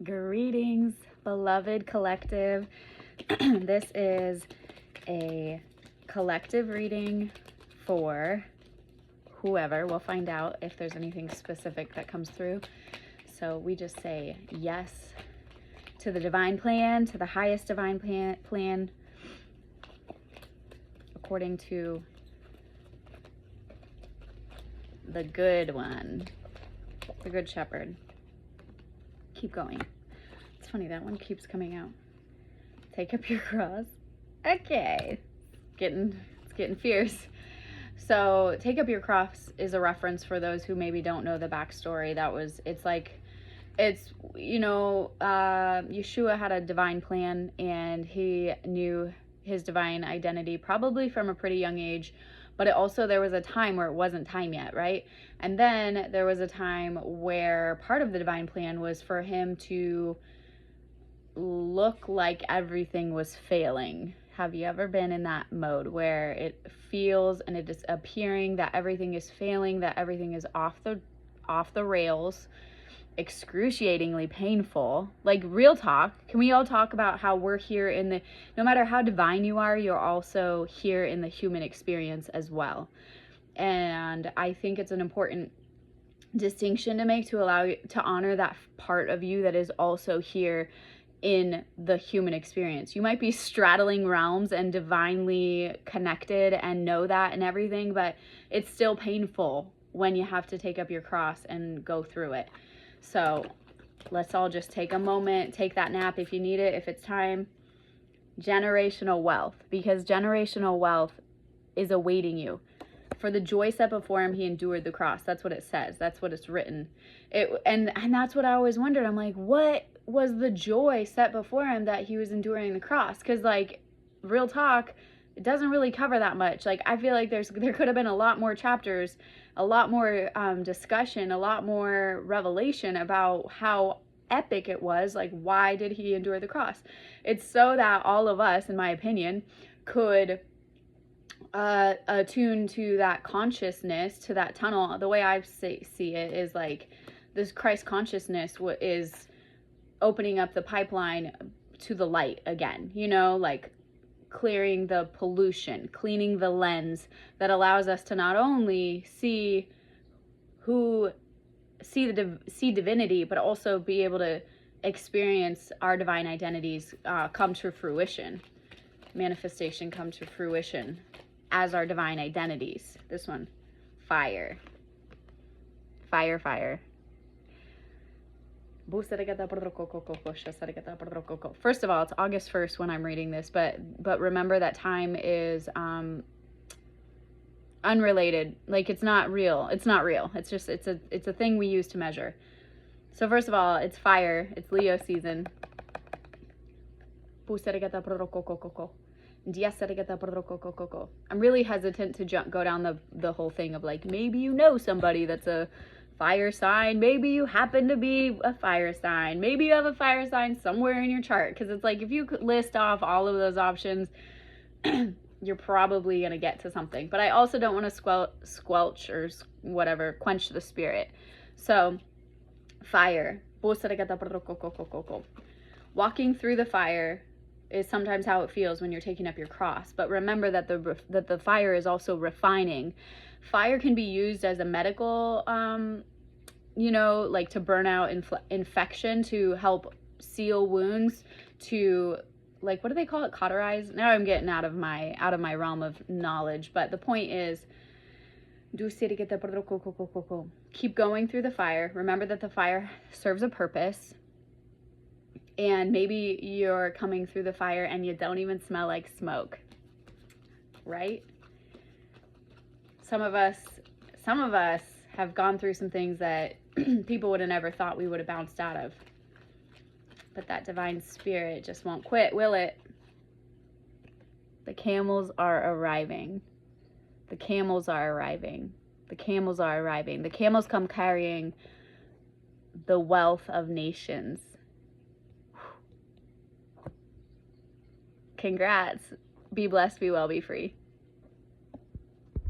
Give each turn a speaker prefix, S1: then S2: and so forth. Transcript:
S1: Greetings, beloved collective. This is a collective reading for whoever. We'll find out if there's anything specific that comes through. So we just say yes to the divine plan, to the highest divine plan according to the good one, the good shepherd. Keep going. It's funny, that one keeps coming out. Take up your cross. Okay. It's getting fierce. So take up your cross is a reference for those who maybe don't know the backstory. Yeshua had a divine plan, and he knew his divine identity probably from a pretty young age. But there was a time where it wasn't time yet, right? And then there was a time where part of the divine plan was for him to look like everything was failing. Have you ever been in that mode where it feels and it is appearing that everything is failing, that everything is off the rails, excruciatingly painful? Like, real talk. Can we all talk about how we're here no matter how divine you are, you're also here in the human experience as well. And I think it's an important distinction to make, to allow you to honor that part of you that is also here in the human experience. You might be straddling realms and divinely connected and know that and everything, but it's still painful when you have to take up your cross and go through it. So let's all just take a moment, take that nap if you need it, if it's time. Generational wealth, because generational wealth is awaiting you. For the joy set before him, he endured the cross. That's what it says. That's what it's written. And that's what I always wondered. I'm like, what was the joy set before him that he was enduring the cross? Because, like, real talk, it doesn't really cover that much. Like, I feel like there could have been a lot more chapters, a lot more discussion, a lot more revelation about how epic it was. Like, why did he endure the cross? It's so that all of us, in my opinion, could attune to that consciousness, to that tunnel. The way I see it is like this Christ consciousness is opening up the pipeline to the light again, like clearing the pollution, cleaning the lens that allows us to not only see divinity, but also be able to experience our divine identities come to fruition, manifestation come to fruition as our divine identities. This one, fire. First of all, it's August 1st when I'm reading this, but remember that time is unrelated. Like, it's not real. It's just it's a thing we use to measure. So first of all, it's fire. It's Leo season. I'm really hesitant to go down the whole thing of, like, maybe you know somebody that's a fire sign, maybe you happen to be a fire sign, maybe you have a fire sign somewhere in your chart, because it's like, if you could list off all of those options, you're probably going to get to something. But I also don't want to squelch or whatever, quench the spirit. So fire, walking through the fire is sometimes how it feels when you're taking up your cross. But remember that the fire is also refining. Fire can be used as a medical, like to burn out infection, to help seal wounds, to, like, what do they call it? Cauterize? Now I'm getting out of my realm of knowledge. But the point is, keep going through the fire. Remember that the fire serves a purpose. And maybe you're coming through the fire and you don't even smell like smoke, right? Some of us have gone through some things that people would have never thought we would have bounced out of. But that divine spirit just won't quit, will it? The camels are arriving. The camels are arriving. The camels are arriving. The camels come carrying the wealth of nations. Congrats. Be blessed, be well, be free.